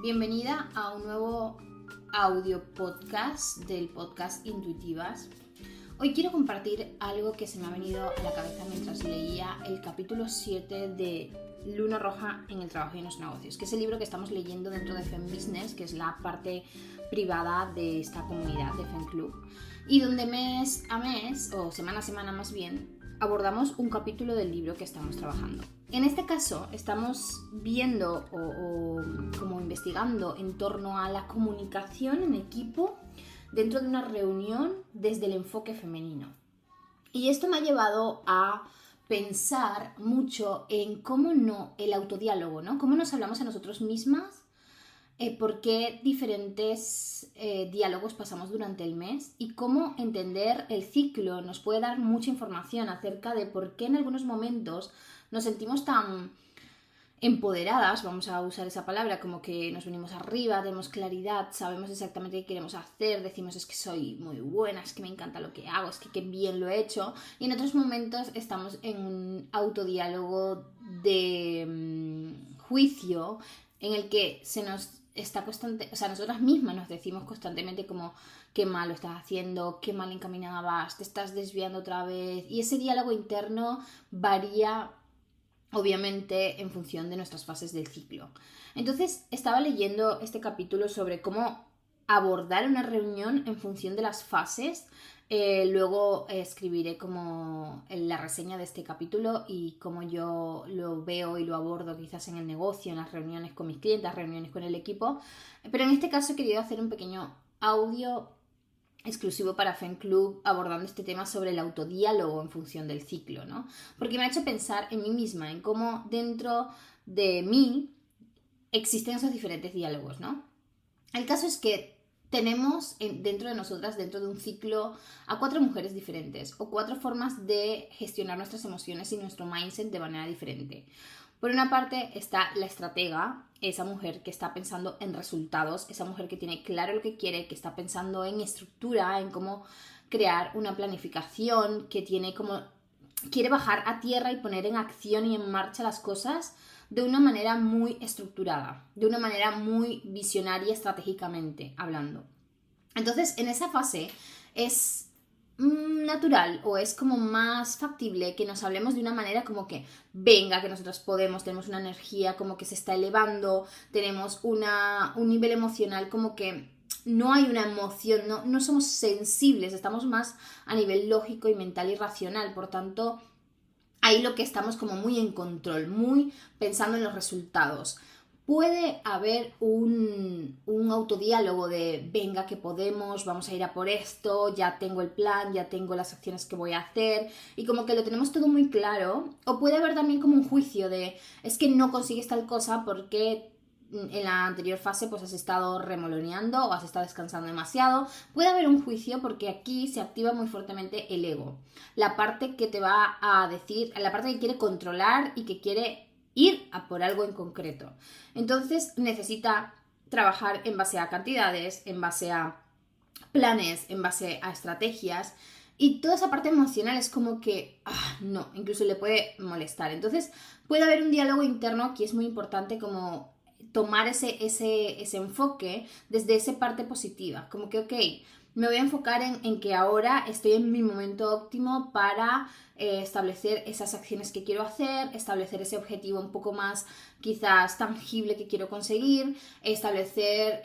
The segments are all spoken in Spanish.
Bienvenida a un nuevo audio podcast del podcast Intuitivas. Hoy quiero compartir algo que se me ha venido a la cabeza mientras leía el capítulo 7 de Luna Roja en el trabajo y en los negocios, que es el libro que estamos leyendo dentro de Fem Business, que es la parte privada de esta comunidad de Fem Club, y donde mes a mes, o semana a semana más bien, abordamos un capítulo del libro que estamos trabajando. En este caso estamos viendo o como investigando en torno a la comunicación en equipo dentro de una reunión desde el enfoque femenino. Y esto me ha llevado a pensar mucho en cómo no el autodiálogo, ¿no? Cómo nos hablamos a nosotros mismas, por qué diferentes diálogos pasamos durante el mes y cómo entender el ciclo nos puede dar mucha información acerca de por qué en algunos momentos nos sentimos tan empoderadas, vamos a usar esa palabra, como que nos venimos arriba, tenemos claridad, sabemos exactamente qué queremos hacer, decimos es que soy muy buena, es que me encanta lo que hago, es que qué bien lo he hecho, y en otros momentos estamos en un autodiálogo de juicio en el que se nos está constante, o sea, nosotras mismas nos decimos constantemente como qué mal lo estás haciendo, qué mal encaminada vas, te estás desviando otra vez, y ese diálogo interno varía obviamente en función de nuestras fases del ciclo. Entonces estaba leyendo este capítulo sobre cómo abordar una reunión en función de las fases. Luego escribiré como la reseña de este capítulo y cómo yo lo veo y lo abordo quizás en el negocio, en las reuniones con mis clientes, reuniones con el equipo. Pero en este caso he querido hacer un pequeño audio exclusivo para Fem Club abordando este tema sobre el autodiálogo en función del ciclo, ¿no? Porque me ha hecho pensar en mí misma, en cómo dentro de mí existen esos diferentes diálogos, ¿no? El caso es que tenemos dentro de nosotras, dentro de un ciclo, a 4 mujeres diferentes o 4 formas de gestionar nuestras emociones y nuestro mindset de manera diferente. Por una parte está la estratega, esa mujer que está pensando en resultados, esa mujer que tiene claro lo que quiere, que está pensando en estructura, en cómo crear una planificación, que quiere bajar a tierra y poner en acción y en marcha las cosas de una manera muy estructurada, de una manera muy visionaria estratégicamente hablando. Entonces, en esa fase es natural o es como más factible que nos hablemos de una manera como que venga, que nosotros podemos, tenemos una energía como que se está elevando, tenemos un nivel emocional como que no hay una emoción, no somos sensibles, estamos más a nivel lógico y mental y racional, por tanto ahí lo que estamos como muy en control, muy pensando en los resultados. Puede haber un autodiálogo de venga que podemos, vamos a ir a por esto, ya tengo el plan, ya tengo las acciones que voy a hacer y como que lo tenemos todo muy claro. O puede haber también como un juicio de es que no consigues tal cosa porque en la anterior fase pues has estado remoloneando o has estado descansando demasiado. Puede haber un juicio porque aquí se activa muy fuertemente el ego, la parte que te va a decir, la parte que quiere controlar y que quiere ir a por algo en concreto. Entonces necesita trabajar en base a cantidades, en base a planes, en base a estrategias. Y toda esa parte emocional es como que, no, incluso le puede molestar. Entonces puede haber un diálogo interno que es muy importante como tomar ese enfoque desde esa parte positiva. Como que, ok, me voy a enfocar en que ahora estoy en mi momento óptimo para establecer esas acciones que quiero hacer, establecer ese objetivo un poco más quizás tangible que quiero conseguir, establecer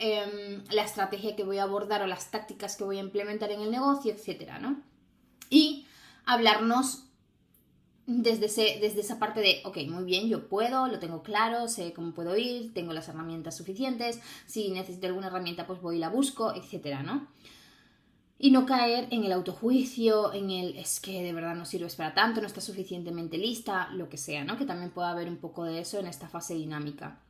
la estrategia que voy a abordar o las tácticas que voy a implementar en el negocio, etcétera, ¿no? Y hablarnos desde esa parte de, ok, muy bien, yo puedo, lo tengo claro, sé cómo puedo ir, tengo las herramientas suficientes, si necesito alguna herramienta pues voy y la busco, etcétera, ¿no? Y no caer en el autojuicio, en el es que de verdad no sirves para tanto, no estás suficientemente lista, lo que sea, ¿no? Que también puede haber un poco de eso en esta fase dinámica.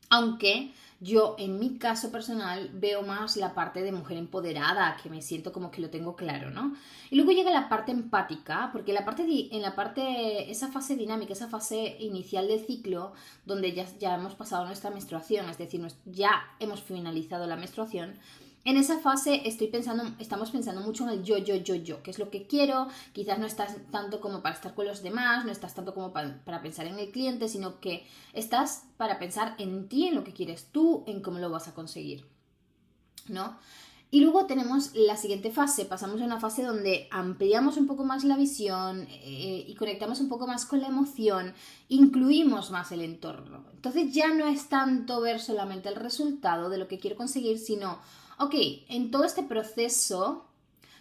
Aunque yo en mi caso personal veo más la parte de mujer empoderada, que me siento como que lo tengo claro, ¿no? Y luego llega la parte empática, porque esa fase dinámica, esa fase inicial del ciclo, donde ya hemos pasado nuestra menstruación, es decir, ya hemos finalizado la menstruación, En esa fase estamos pensando mucho en el yo, que es lo que quiero. Quizás no estás tanto como para estar con los demás, no estás tanto como para pensar en el cliente, sino que estás para pensar en ti, en lo que quieres tú, en cómo lo vas a conseguir, ¿no? Y luego tenemos la siguiente fase, pasamos a una fase donde ampliamos un poco más la visión y conectamos un poco más con la emoción, incluimos más el entorno. Entonces ya no es tanto ver solamente el resultado de lo que quiero conseguir, sino, ok, en todo este proceso,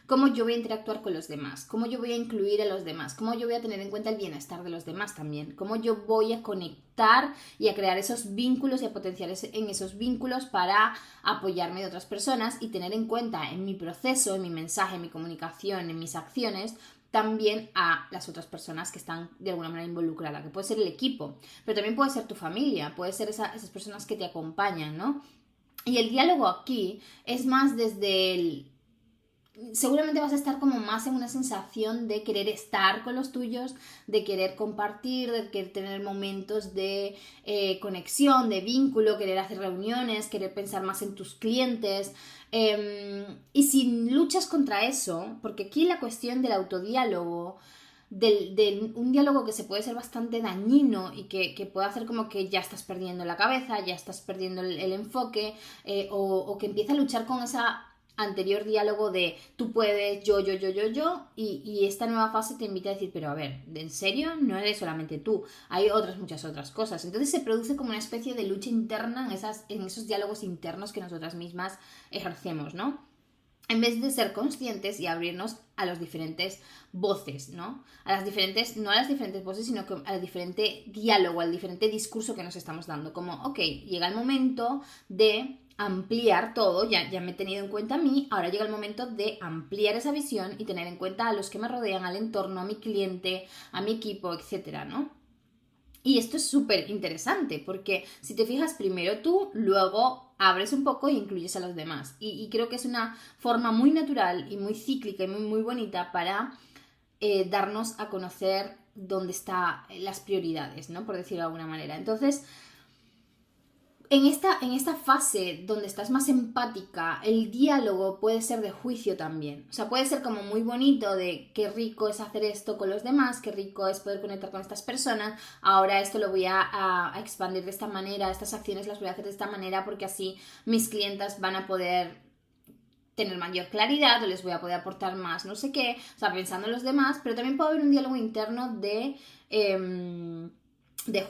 cómo yo voy a interactuar con los demás, cómo yo voy a incluir a los demás, cómo yo voy a tener en cuenta el bienestar de los demás también, cómo yo voy a conectar y a crear esos vínculos y a potenciar en esos vínculos para apoyarme de otras personas y tener en cuenta en mi proceso, en mi mensaje, en mi comunicación, en mis acciones, también a las otras personas que están de alguna manera involucradas, que puede ser el equipo, pero también puede ser tu familia, puede ser esas personas que te acompañan, ¿no? Y el diálogo aquí es más desde el seguramente vas a estar como más en una sensación de querer estar con los tuyos, de querer compartir, de querer tener momentos de conexión, de vínculo, querer hacer reuniones, querer pensar más en tus clientes. Y si luchas contra eso, porque aquí la cuestión del autodiálogo, de un diálogo que se puede ser bastante dañino y que puede hacer como que ya estás perdiendo la cabeza, ya estás perdiendo el enfoque, o que empieza a luchar con esa anterior diálogo de tú puedes, yo, y esta nueva fase te invita a decir, pero a ver, ¿en serio? No eres solamente tú, hay muchas otras cosas. Entonces se produce como una especie de lucha interna en esos diálogos internos que nosotras mismas ejercemos, ¿no? En vez de ser conscientes y abrirnos a las diferentes voces, ¿no? No a las diferentes voces, sino al diferente diálogo, al diferente discurso que nos estamos dando. Como, ok, llega el momento de ampliar todo, ya me he tenido en cuenta a mí, ahora llega el momento de ampliar esa visión y tener en cuenta a los que me rodean, al entorno, a mi cliente, a mi equipo, etcétera, ¿no? Y esto es súper interesante porque si te fijas primero tú, luego abres un poco e incluyes a los demás. Y creo que es una forma muy natural y muy cíclica y muy, muy bonita para darnos a conocer dónde están las prioridades, ¿no? Por decirlo de alguna manera. Entonces, en esta fase donde estás más empática, el diálogo puede ser de juicio también. O sea, puede ser como muy bonito de qué rico es hacer esto con los demás, qué rico es poder conectar con estas personas. Ahora esto lo voy a expandir de esta manera, estas acciones las voy a hacer de esta manera porque así mis clientas van a poder tener mayor claridad o les voy a poder aportar más no sé qué. O sea, pensando en los demás, pero también puede haber un diálogo interno de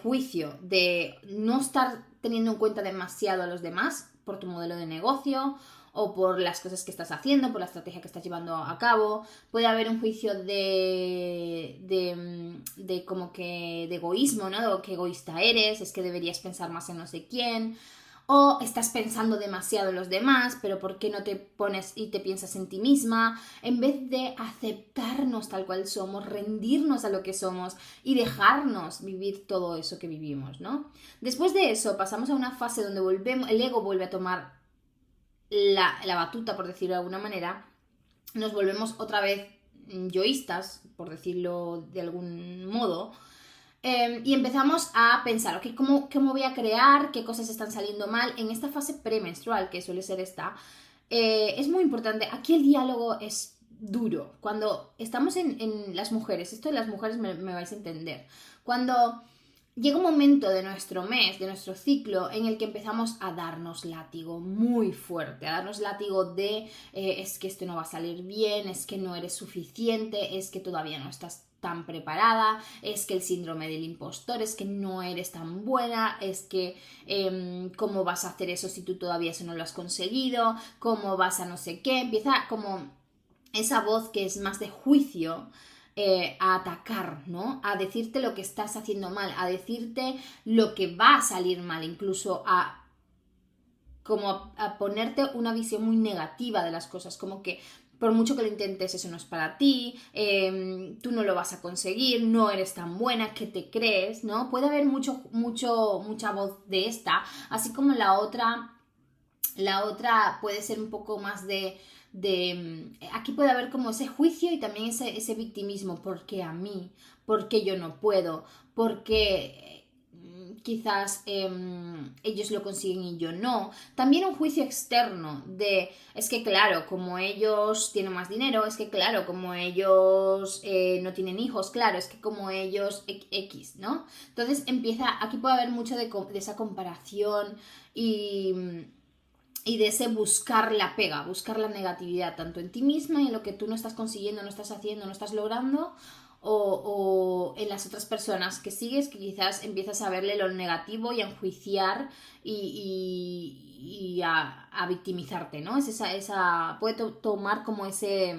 juicio, de no estar teniendo en cuenta demasiado a los demás por tu modelo de negocio o por las cosas que estás haciendo, por la estrategia que estás llevando a cabo. Puede haber un juicio de como que de egoísmo, ¿no? De que egoísta eres, es que deberías pensar más en no sé quién. O estás pensando demasiado en los demás, pero ¿por qué no te pones y te piensas en ti misma? En vez de aceptarnos tal cual somos, rendirnos a lo que somos y dejarnos vivir todo eso que vivimos, ¿no? Después de eso pasamos a una fase donde el ego vuelve a tomar la batuta, por decirlo de alguna manera. Nos volvemos otra vez yoístas, por decirlo de algún modo. Y empezamos a pensar, ok, ¿cómo voy a crear? ¿Qué cosas están saliendo mal? En esta fase premenstrual, que suele ser esta, es muy importante. Aquí el diálogo es duro. Cuando estamos en las mujeres, esto de las mujeres me vais a entender. Cuando llega un momento de nuestro mes, de nuestro ciclo, en el que empezamos a darnos látigo muy fuerte, a darnos látigo de es que esto no va a salir bien, es que no eres suficiente, es que todavía no estás tan preparada, es que el síndrome del impostor, es que no eres tan buena, es que cómo vas a hacer eso si tú todavía eso no lo has conseguido, cómo vas a no sé qué, empieza como esa voz que es más de juicio, a atacar, ¿no? A decirte lo que estás haciendo mal, a decirte lo que va a salir mal, incluso a ponerte una visión muy negativa de las cosas, como que por mucho que lo intentes, eso no es para ti, tú no lo vas a conseguir, no eres tan buena, ¿qué te crees? ¿No? Puede haber mucha voz de esta, así como la otra puede ser un poco más aquí puede haber como ese juicio y también ese victimismo, ¿por qué a mí? ¿Por qué yo no puedo? ¿Por qué quizás ellos lo consiguen y yo no. También un juicio externo de, es que claro, como ellos tienen más dinero, es que claro, como ellos no tienen hijos, claro, es que como ellos X, ¿no? Entonces aquí puede haber mucho de esa comparación y de ese buscar la pega, buscar la negatividad, tanto en ti misma y en lo que tú no estás consiguiendo, no estás haciendo, no estás logrando, o en las otras personas que sigues, que quizás empiezas a verle lo negativo y a enjuiciar y a victimizarte, ¿no? Puede tomar como ese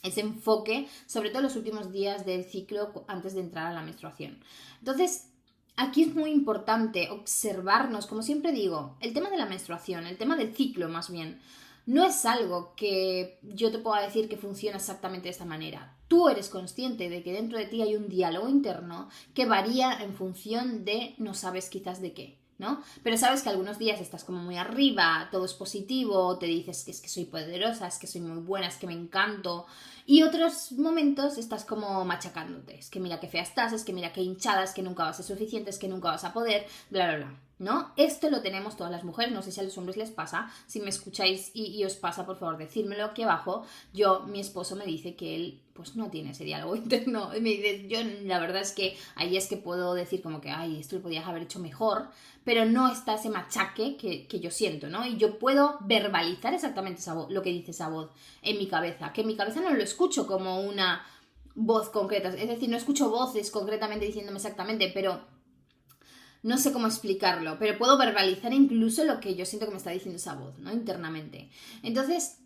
enfoque, sobre todo en los últimos días del ciclo antes de entrar a la menstruación. Entonces, aquí es muy importante observarnos, como siempre digo, el tema de la menstruación, el tema del ciclo más bien, no es algo que yo te pueda decir que funciona exactamente de esta manera. Tú eres consciente de que dentro de ti hay un diálogo interno que varía en función de no sabes quizás de qué, ¿no? Pero sabes que algunos días estás como muy arriba, todo es positivo, te dices que es que soy poderosa, es que soy muy buena, es que me encanto. Y otros momentos estás como machacándote. Es que mira qué fea estás, es que mira qué hinchada, es que nunca vas a ser suficiente, es que nunca vas a poder, bla, bla, bla. ¿No? Esto lo tenemos todas las mujeres, no sé si a los hombres les pasa. Si me escucháis y os pasa, por favor, decírmelo aquí abajo. Mi esposo me dice que él pues no tiene ese diálogo interno. Me dice, yo la verdad es que ahí es que puedo decir como que, ay, esto lo podías haber hecho mejor, pero no está ese machaque que yo siento, ¿no? Y yo puedo verbalizar exactamente lo que dice esa voz en mi cabeza, que en mi cabeza no lo escucho como una voz concreta, es decir, no escucho voces concretamente diciéndome exactamente, pero no sé cómo explicarlo, pero puedo verbalizar incluso lo que yo siento que me está diciendo esa voz, ¿no? Internamente. Entonces,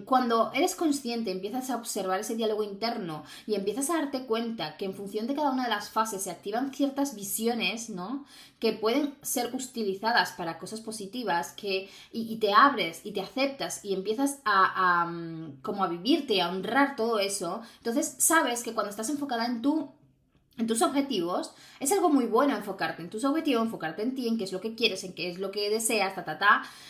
cuando eres consciente, empiezas a observar ese diálogo interno y empiezas a darte cuenta que en función de cada una de las fases se activan ciertas visiones, ¿no? Que pueden ser utilizadas para cosas positivas, y te abres y te aceptas y empiezas como a vivirte, a honrar todo eso, entonces sabes que cuando estás enfocada en tus objetivos, es algo muy bueno enfocarte en tus objetivos, enfocarte en ti, en qué es lo que quieres, en qué es lo que deseas,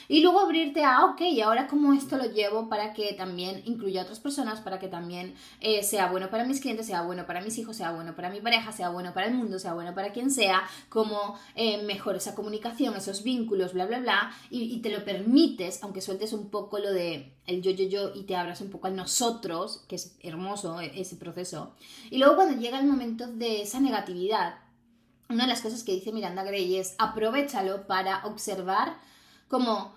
y luego abrirte ok, ahora cómo esto lo llevo para que también incluya a otras personas, para que también sea bueno para mis clientes, sea bueno para mis hijos, sea bueno para mi pareja, sea bueno para el mundo, sea bueno para quien sea, cómo mejor esa comunicación, esos vínculos, bla, bla, bla, y te lo permites, aunque sueltes un poco lo de el yo, y te abras un poco al nosotros, que es hermoso ese proceso. Y luego cuando llega el momento de esa negatividad, una de las cosas que dice Miranda Gray es aprovéchalo para observar como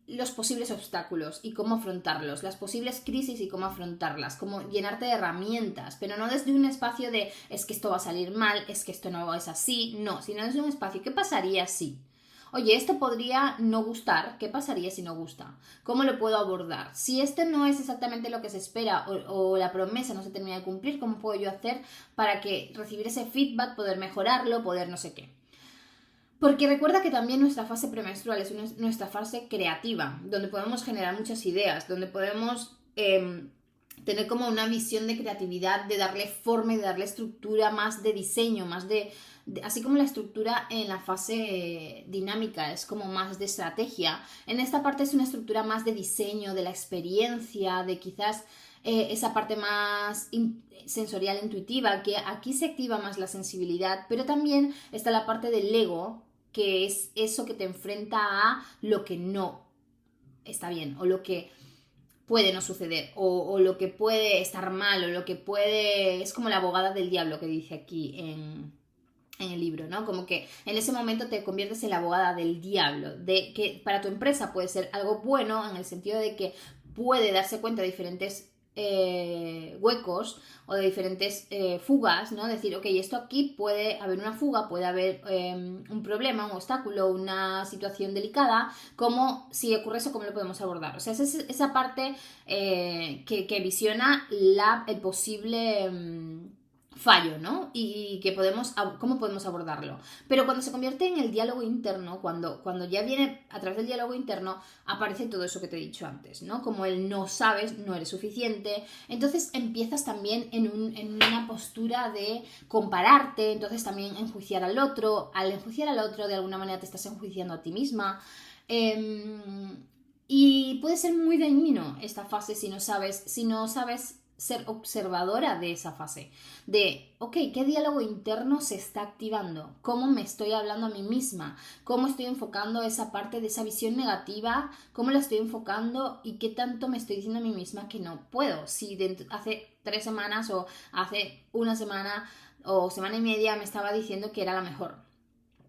los posibles obstáculos y cómo afrontarlos, las posibles crisis y cómo afrontarlas, como llenarte de herramientas, pero no desde un espacio de es que esto va a salir mal, es que esto no es así, no, sino desde un espacio, ¿qué pasaría si? Oye, esto podría no gustar, ¿qué pasaría si no gusta? ¿Cómo lo puedo abordar? Si esto no es exactamente lo que se espera o la promesa no se termina de cumplir, ¿cómo puedo yo hacer para que recibir ese feedback, poder mejorarlo, poder no sé qué? Porque recuerda que también nuestra fase premenstrual es nuestra fase creativa, donde podemos generar muchas ideas, donde podemos tener como una visión de creatividad, de darle forma y de darle estructura, más de diseño, más así como la estructura en la fase dinámica es como más de estrategia, en esta parte es una estructura más de diseño, de la experiencia, de quizás esa parte más sensorial, intuitiva, que aquí se activa más la sensibilidad, pero también está la parte del ego, que es eso que te enfrenta a lo que no está bien, o lo que puede no suceder, o lo que puede estar mal, o lo que puede... Es como la abogada del diablo que dice aquí en el libro, ¿no? Como que en ese momento te conviertes en la abogada del diablo, de que para tu empresa puede ser algo bueno en el sentido de que puede darse cuenta de diferentes huecos o de diferentes fugas, ¿no? Decir, ok, esto aquí puede haber una fuga, puede haber un problema, un obstáculo, una situación delicada, como si ocurre eso, ¿cómo lo podemos abordar? O sea, es esa parte que visiona el posible fallo, ¿no? Y que cómo podemos abordarlo. Pero cuando se convierte en el diálogo interno, cuando ya viene a través del diálogo interno, aparece todo eso que te he dicho antes, ¿no? Como el no sabes, no eres suficiente. Entonces empiezas también en una postura de compararte, entonces también enjuiciar al otro. Al enjuiciar al otro, de alguna manera te estás enjuiciando a ti misma. Y puede ser muy dañino esta fase si no sabes ser observadora de esa fase. De, ok, ¿qué diálogo interno se está activando? ¿Cómo me estoy hablando a mí misma? ¿Cómo estoy enfocando esa parte de esa visión negativa? ¿Cómo la estoy enfocando? ¿Y qué tanto me estoy diciendo a mí misma que no puedo? Si hace 3 semanas o hace una semana o semana y media me estaba diciendo que era la mejor.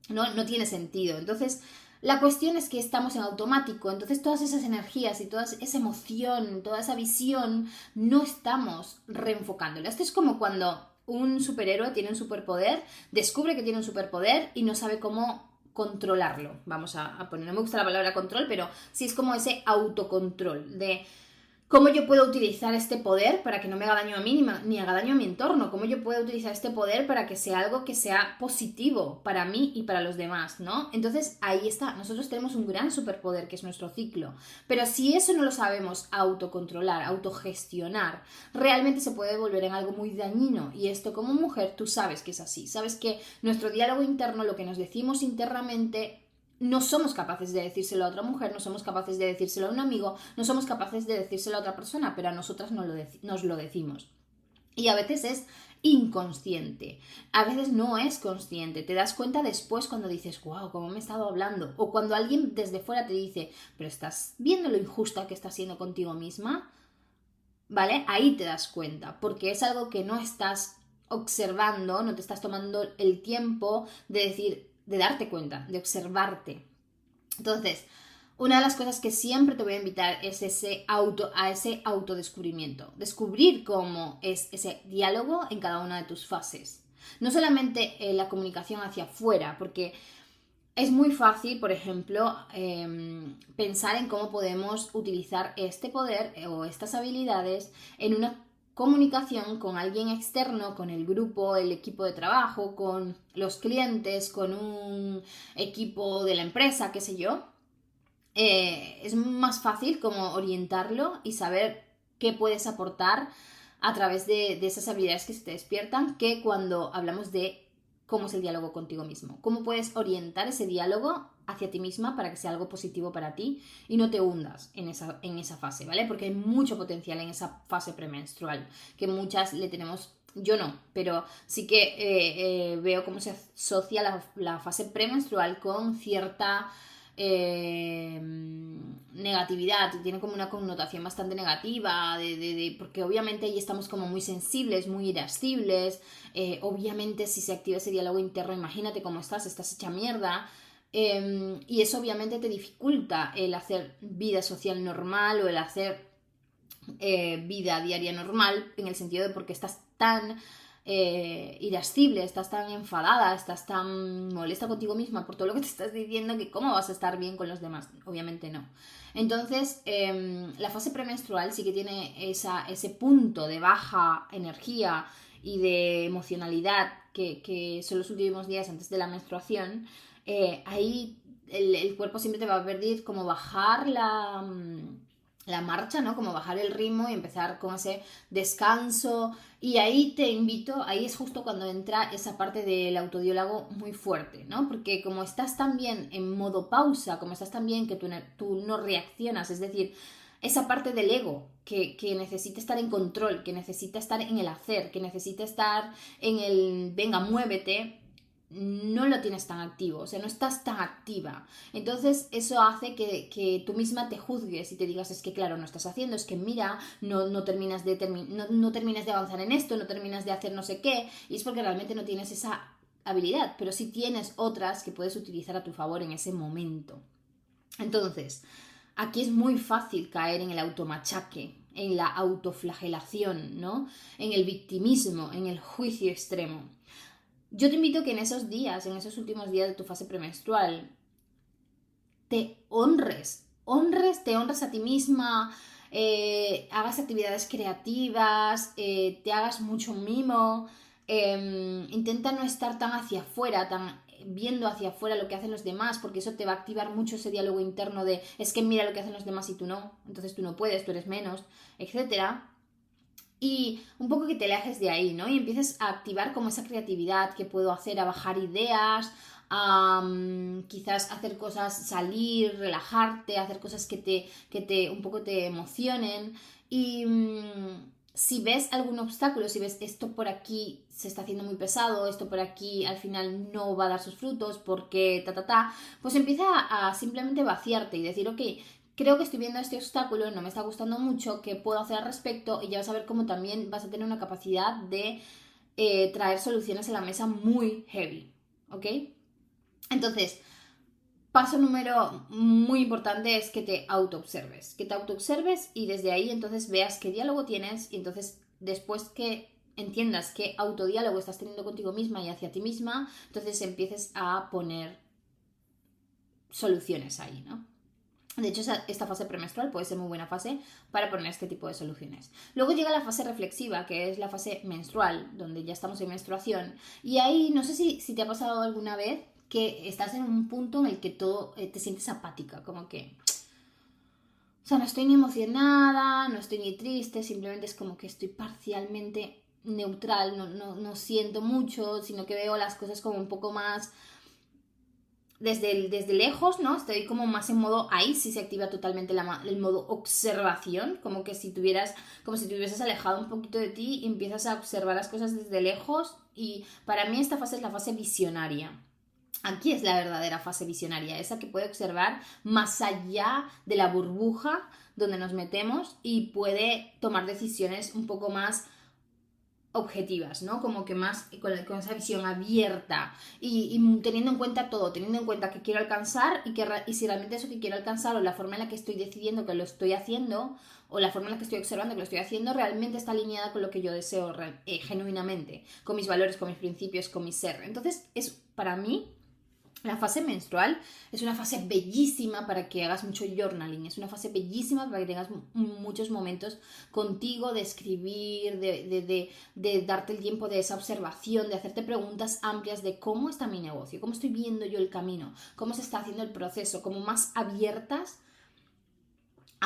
No tiene sentido. Entonces, la cuestión es que estamos en automático, entonces todas esas energías y toda esa emoción, toda esa visión, no estamos reenfocándola. Esto es como cuando un superhéroe tiene un superpoder, descubre que tiene un superpoder y no sabe cómo controlarlo. Vamos a poner, no me gusta la palabra control, pero sí es como ese autocontrol de cómo yo puedo utilizar este poder para que no me haga daño a mí ni haga daño a mi entorno, cómo yo puedo utilizar este poder para que sea algo que sea positivo para mí y para los demás, ¿no? Entonces ahí está, nosotros tenemos un gran superpoder que es nuestro ciclo, pero si eso no lo sabemos autocontrolar, autogestionar, realmente se puede volver en algo muy dañino, y esto como mujer tú sabes que es así, sabes que nuestro diálogo interno, lo que nos decimos internamente, no somos capaces de decírselo a otra mujer, no somos capaces de decírselo a un amigo, no somos capaces de decírselo a otra persona, pero a nosotras nos lo decimos. Y a veces es inconsciente, a veces no es consciente, te das cuenta después cuando dices, wow, cómo me he estado hablando, o cuando alguien desde fuera te dice, pero ¿estás viendo lo injusta que estás siendo contigo misma? ¿Vale? Ahí te das cuenta, porque es algo que no estás observando, no te estás tomando el tiempo de decir, de darte cuenta, de observarte. Entonces, una de las cosas que siempre te voy a invitar es a ese autodescubrimiento. Descubrir cómo es ese diálogo en cada una de tus fases. No solamente la comunicación hacia afuera, porque es muy fácil, por ejemplo, pensar en cómo podemos utilizar este poder o estas habilidades en una comunicación con alguien externo, con el grupo, el equipo de trabajo, con los clientes, con un equipo de la empresa, qué sé yo. Es más fácil como orientarlo y saber qué puedes aportar a través de esas habilidades que se te despiertan, que cuando hablamos de cómo es el diálogo contigo mismo. Cómo puedes orientar ese diálogo hacia ti misma para que sea algo positivo para ti y no te hundas en esa fase, ¿vale? Porque hay mucho potencial en esa fase premenstrual, que muchas le tenemos, yo no, pero sí que veo cómo se asocia la fase premenstrual con cierta negatividad, tiene como una connotación bastante negativa, porque obviamente ahí estamos como muy sensibles, muy irascibles, obviamente si se activa ese diálogo interno, imagínate cómo estás hecha mierda, y eso obviamente te dificulta el hacer vida social normal o el hacer vida diaria normal, en el sentido de porque estás tan irascible, estás tan enfadada, estás tan molesta contigo misma por todo lo que te estás diciendo, que cómo vas a estar bien con los demás. Obviamente no. Entonces, la fase premenstrual sí que tiene ese punto de baja energía y de emocionalidad que son los últimos días antes de la menstruación. Ahí el cuerpo siempre te va a pedir como bajar la marcha, ¿no? Como bajar el ritmo y empezar con ese descanso. Y ahí te invito, ahí es justo cuando entra esa parte del autodiálogo muy fuerte, ¿no? Porque como estás también en modo pausa, como estás también que tú no reaccionas, es decir, esa parte del ego que necesita estar en control, que necesita estar en el hacer, que necesita estar en el venga, muévete, no lo tienes tan activo, o sea, no estás tan activa. Entonces eso hace que tú misma te juzgues y te digas, es que claro, no estás haciendo, es que mira, no terminas no terminas de avanzar en esto, no terminas de hacer no sé qué, y es porque realmente no tienes esa habilidad, pero sí tienes otras que puedes utilizar a tu favor en ese momento. Entonces, aquí es muy fácil caer en el automachaque, en la autoflagelación, ¿no? En el victimismo, en el juicio extremo. Yo te invito a que en esos días, en esos últimos días de tu fase premenstrual, te te honres a ti misma, hagas actividades creativas, te hagas mucho mimo, intenta no estar tan hacia afuera, tan viendo hacia afuera lo que hacen los demás, porque eso te va a activar mucho ese diálogo interno de es que mira lo que hacen los demás y tú no, entonces tú no puedes, tú eres menos, etcétera. Y un poco que te alejes de ahí, ¿no? Y empieces a activar como esa creatividad que puedo hacer, a bajar ideas, a quizás hacer cosas, salir, relajarte, hacer cosas que te un poco te emocionen. Y si ves algún obstáculo, si ves esto por aquí se está haciendo muy pesado, esto por aquí al final no va a dar sus frutos porque pues empieza a simplemente vaciarte y decir, ok, creo que estoy viendo este obstáculo, no me está gustando mucho, ¿qué puedo hacer al respecto? Y ya vas a ver cómo también vas a tener una capacidad de traer soluciones a la mesa muy heavy, ¿ok? Entonces, paso número muy importante es que te autoobserves. Que te autoobserves y desde ahí entonces veas qué diálogo tienes y entonces después que entiendas qué autodiálogo estás teniendo contigo misma y hacia ti misma, entonces empieces a poner soluciones ahí, ¿no? De hecho, esta fase premenstrual puede ser muy buena fase para poner este tipo de soluciones. Luego llega la fase reflexiva, que es la fase menstrual, donde ya estamos en menstruación. Y ahí, no sé si te ha pasado alguna vez que estás en un punto en el que todo te sientes apática, como que... O sea, no estoy ni emocionada, no estoy ni triste, simplemente es como que estoy parcialmente neutral, no siento mucho, sino que veo las cosas como un poco más desde lejos, ¿no? Estoy como más en modo, ahí sí se activa totalmente el modo observación, como que si como si te hubieses alejado un poquito de ti y empiezas a observar las cosas desde lejos. Y para mí esta fase es la fase visionaria. Aquí es la verdadera fase visionaria, esa que puede observar más allá de la burbuja donde nos metemos y puede tomar decisiones un poco más objetivas, ¿no? Como que más con esa visión abierta y teniendo en cuenta todo, teniendo en cuenta que quiero alcanzar y si realmente eso que quiero alcanzar o la forma en la que estoy decidiendo que lo estoy haciendo o la forma en la que estoy observando que lo estoy haciendo realmente está alineada con lo que yo deseo genuinamente, con mis valores, con mis principios, con mi ser. Entonces, es para mí la fase menstrual es una fase bellísima para que hagas mucho journaling, es una fase bellísima para que tengas muchos momentos contigo de escribir, de darte el tiempo de esa observación, de hacerte preguntas amplias de cómo está mi negocio, cómo estoy viendo yo el camino, cómo se está haciendo el proceso, como más abiertas,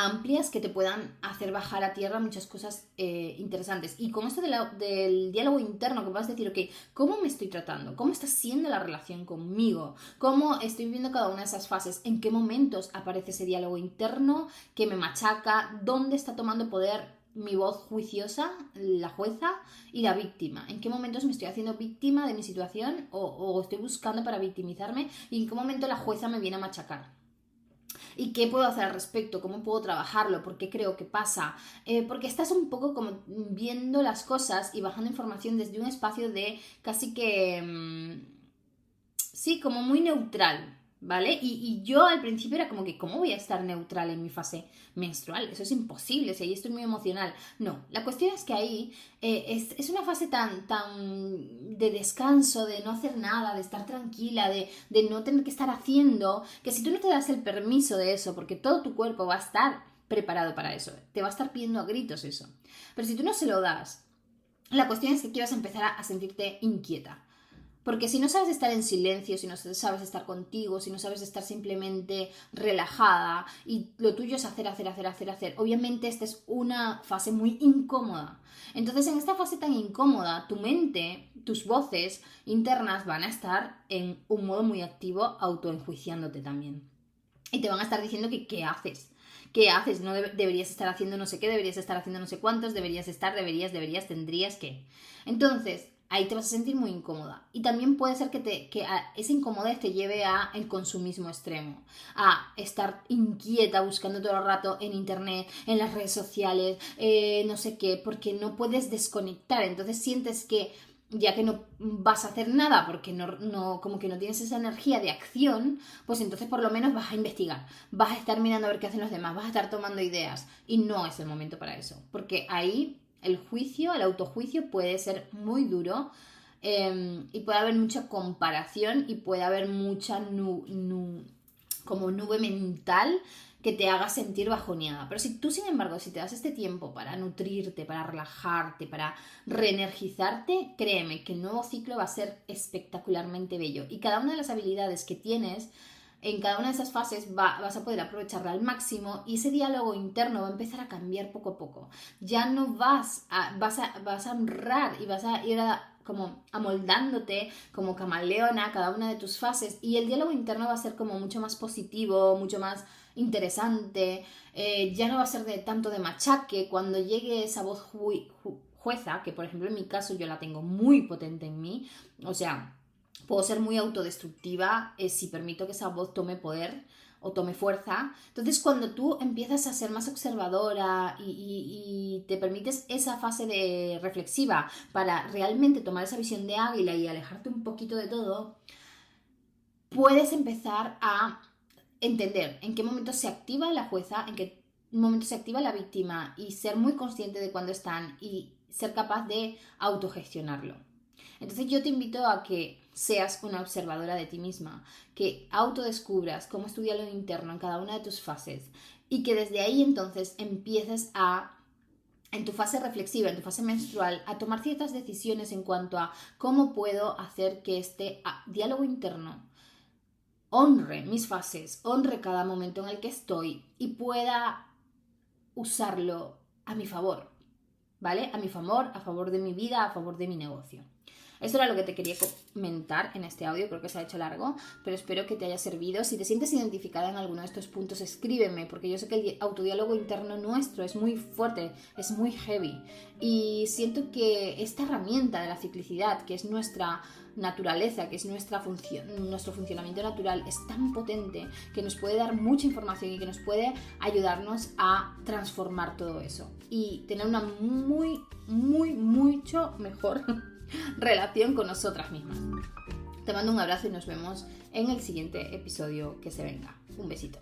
amplias que te puedan hacer bajar a tierra muchas cosas interesantes. Y con esto del diálogo interno, que vas a decir, ok, ¿cómo me estoy tratando? ¿Cómo está siendo la relación conmigo? ¿Cómo estoy viviendo cada una de esas fases? ¿En qué momentos aparece ese diálogo interno que me machaca? ¿Dónde está tomando poder mi voz juiciosa, la jueza y la víctima? ¿En qué momentos me estoy haciendo víctima de mi situación o estoy buscando para victimizarme? ¿Y en qué momento la jueza me viene a machacar? ¿Y qué puedo hacer al respecto? ¿Cómo puedo trabajarlo? ¿Por qué creo que pasa? Porque estás un poco como viendo las cosas y bajando información desde un espacio de casi que... sí, como muy neutral, ¿vale? Y yo al principio era como que, ¿cómo voy a estar neutral en mi fase menstrual? Eso es imposible, si ahí estoy muy emocional. No, la cuestión es que ahí es una fase tan de descanso, de no hacer nada, de estar tranquila, de no tener que estar haciendo, que si tú no te das el permiso de eso, porque todo tu cuerpo va a estar preparado para eso, te va a estar pidiendo a gritos eso. Pero si tú no se lo das, la cuestión es que aquí vas a empezar a sentirte inquieta. Porque si no sabes estar en silencio, si no sabes estar contigo, si no sabes estar simplemente relajada y lo tuyo es hacer, obviamente esta es una fase muy incómoda. Entonces en esta fase tan incómoda, tu mente, tus voces internas van a estar en un modo muy activo autoenjuiciándote también. Y te van a estar diciendo que ¿qué haces? ¿Qué haces? No deberías estar haciendo no sé qué, deberías estar haciendo no sé cuántos, deberías, tendrías que. Entonces, ahí te vas a sentir muy incómoda. Y también puede ser que esa incomodidad te lleve a el consumismo extremo, a estar inquieta buscando todo el rato en internet, en las redes sociales, no sé qué, porque no puedes desconectar. Entonces sientes que ya que no vas a hacer nada porque como que no tienes esa energía de acción, pues entonces por lo menos vas a investigar, vas a estar mirando a ver qué hacen los demás, vas a estar tomando ideas y no es el momento para eso, porque ahí el autojuicio puede ser muy duro y puede haber mucha comparación y puede haber mucha como nube mental que te haga sentir bajoneada. Pero si tú, sin embargo, si te das este tiempo para nutrirte, para relajarte, para reenergizarte, créeme que el nuevo ciclo va a ser espectacularmente bello. Y cada una de las habilidades que tienes en cada una de esas fases vas a poder aprovecharla al máximo y ese diálogo interno va a empezar a cambiar poco a poco. Ya no vas a honrar y vas a ir como amoldándote como camaleona a cada una de tus fases, y el diálogo interno va a ser como mucho más positivo, mucho más interesante, ya no va a ser de tanto de machaque. Cuando llegue esa voz jueza, que por ejemplo en mi caso yo la tengo muy potente en mí, o sea, puedo ser muy autodestructiva si permito que esa voz tome poder o tome fuerza. Entonces, cuando tú empiezas a ser más observadora y te permites esa fase de reflexiva para realmente tomar esa visión de águila y alejarte un poquito de todo, puedes empezar a entender en qué momento se activa la jueza, en qué momento se activa la víctima, y ser muy consciente de cuándo están y ser capaz de autogestionarlo. Entonces yo te invito a que seas una observadora de ti misma, que autodescubras cómo es tu diálogo interno en cada una de tus fases, y que desde ahí entonces empieces en tu fase reflexiva, en tu fase menstrual, a tomar ciertas decisiones en cuanto a cómo puedo hacer que este diálogo interno honre mis fases, honre cada momento en el que estoy y pueda usarlo a mi favor, ¿vale? A mi favor, a favor de mi vida, a favor de mi negocio. Eso era lo que te quería comentar en este audio, creo que se ha hecho largo, pero espero que te haya servido. Si te sientes identificada en alguno de estos puntos, escríbeme, porque yo sé que el autodiálogo interno nuestro es muy fuerte, es muy heavy, y siento que esta herramienta de la ciclicidad, que es nuestra naturaleza, que es nuestro funcionamiento natural, es tan potente que nos puede dar mucha información y que nos puede ayudarnos a transformar todo eso y tener una mucho mejor relación con nosotras mismas. Te mando un abrazo y nos vemos en el siguiente episodio que se venga. Un besito.